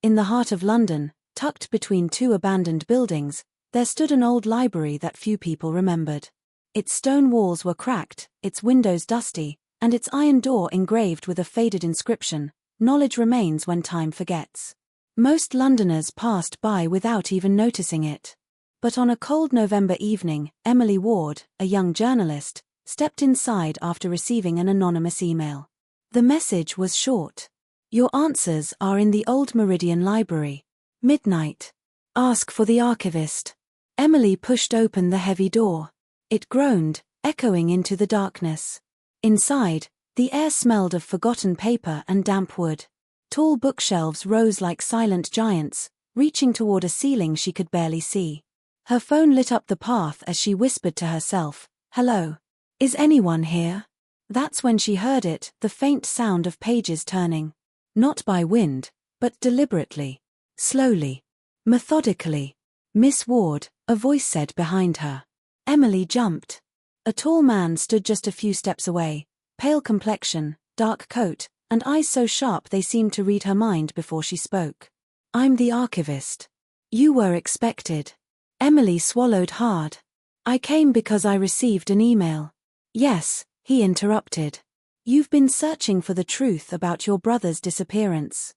In the heart of London, tucked between two abandoned buildings, there stood an old library that few people remembered. Its stone walls were cracked, its windows dusty, and its iron door engraved with a faded inscription, "Knowledge remains when time forgets." Most Londoners passed by without even noticing it. But on a cold November evening, Emily Ward, a young journalist, stepped inside after receiving an anonymous email. The message was short. "Your answers are in the Old Meridian Library. Midnight. Ask for the archivist." Emily pushed open the heavy door. It groaned, echoing into the darkness. Inside, the air smelled of forgotten paper and damp wood. Tall bookshelves rose like silent giants, reaching toward a ceiling she could barely see. Her phone lit up the path as she whispered to herself, "Hello? Is anyone here?" That's when she heard it, the faint sound of pages turning. Not by wind, but deliberately. Slowly. Methodically. "Miss Ward," a voice said behind her. Emily jumped. A tall man stood just a few steps away, pale complexion, dark coat, and eyes so sharp they seemed to read her mind before she spoke. "I'm the archivist. You were expected." Emily swallowed hard. "I came because I received an email." "Yes," he interrupted. "You've been searching for the truth about your brother's disappearance."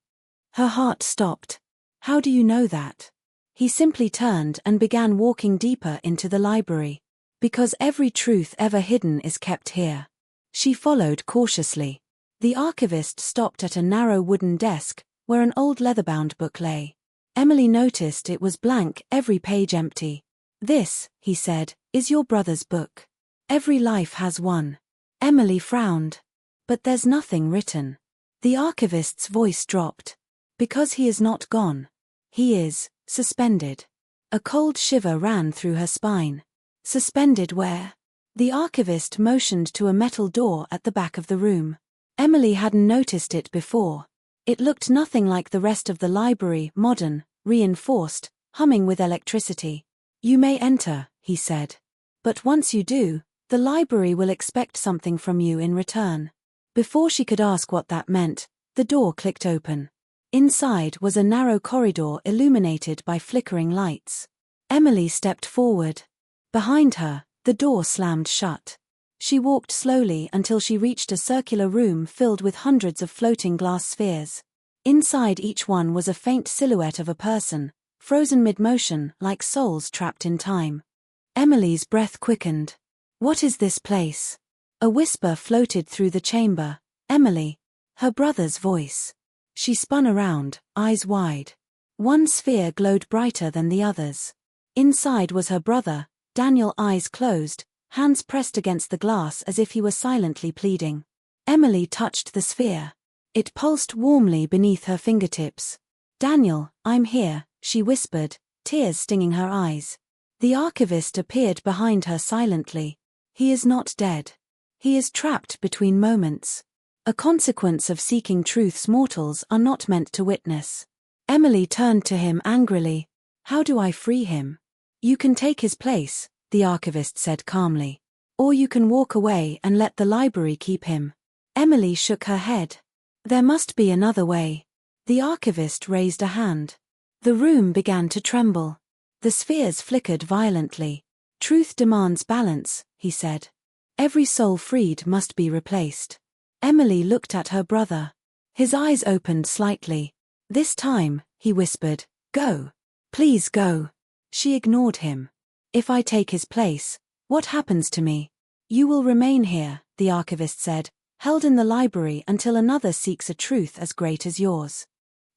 Her heart stopped. "How do you know that?" He simply turned and began walking deeper into the library. "Because every truth ever hidden is kept here." She followed cautiously. The archivist stopped at a narrow wooden desk, where an old leather-bound book lay. Emily noticed it was blank, every page empty. "This," he said, "is your brother's book. Every life has one." Emily frowned. "But there's nothing written." The archivist's voice dropped. "Because he is not gone. He is suspended." A cold shiver ran through her spine. "Suspended where?" The archivist motioned to a metal door at the back of the room. Emily hadn't noticed it before. It looked nothing like the rest of the library, modern, reinforced, humming with electricity. "You may enter," he said. "But once you do, the library will expect something from you in return." Before she could ask what that meant, the door clicked open. Inside was a narrow corridor illuminated by flickering lights. Emily stepped forward. Behind her, the door slammed shut. She walked slowly until she reached a circular room filled with hundreds of floating glass spheres. Inside each one was a faint silhouette of a person, frozen mid-motion like souls trapped in time. Emily's breath quickened. "What is this place?" A whisper floated through the chamber. "Emily." Her brother's voice. She spun around, eyes wide. One sphere glowed brighter than the others. Inside was her brother, Daniel, eyes closed, hands pressed against the glass as if he were silently pleading. Emily touched the sphere. It pulsed warmly beneath her fingertips. "Daniel, I'm here," she whispered, tears stinging her eyes. The archivist appeared behind her silently. "He is not dead. He is trapped between moments. A consequence of seeking truths mortals are not meant to witness." Emily turned to him angrily. "How do I free him?" "You can take his place," the archivist said calmly. "Or you can walk away and let the library keep him." Emily shook her head. "There must be another way." The archivist raised a hand. The room began to tremble. The spheres flickered violently. "Truth demands balance," he said. "Every soul freed must be replaced." Emily looked at her brother. His eyes opened slightly. "This time," he whispered, "go. Please go." She ignored him. "If I take his place, what happens to me?" "You will remain here," the archivist said, "held in the library until another seeks a truth as great as yours."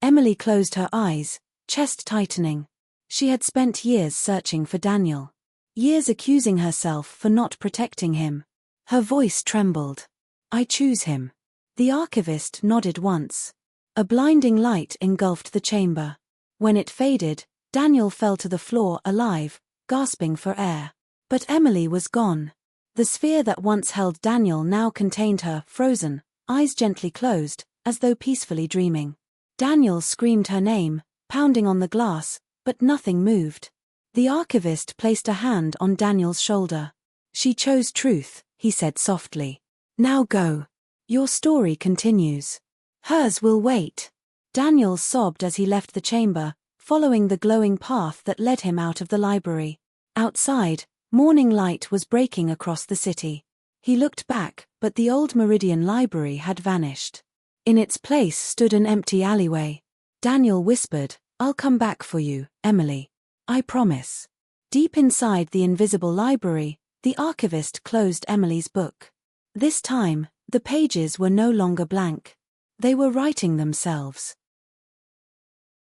Emily closed her eyes, chest tightening. She had spent years searching for Daniel. Years accusing herself for not protecting him. Her voice trembled. "I choose him." The archivist nodded once. A blinding light engulfed the chamber. When it faded, Daniel fell to the floor alive, gasping for air. But Emily was gone. The sphere that once held Daniel now contained her, frozen, eyes gently closed, as though peacefully dreaming. Daniel screamed her name, pounding on the glass, but nothing moved. The archivist placed a hand on Daniel's shoulder. "She chose truth," he said softly. "Now go. Your story continues. Hers will wait." Daniel sobbed as he left the chamber, following the glowing path that led him out of the library. Outside, morning light was breaking across the city. He looked back, but the Old Meridian Library had vanished. In its place stood an empty alleyway. Daniel whispered, "I'll come back for you, Emily. I promise." Deep inside the invisible library, the archivist closed Emily's book. This time, the pages were no longer blank. They were writing themselves.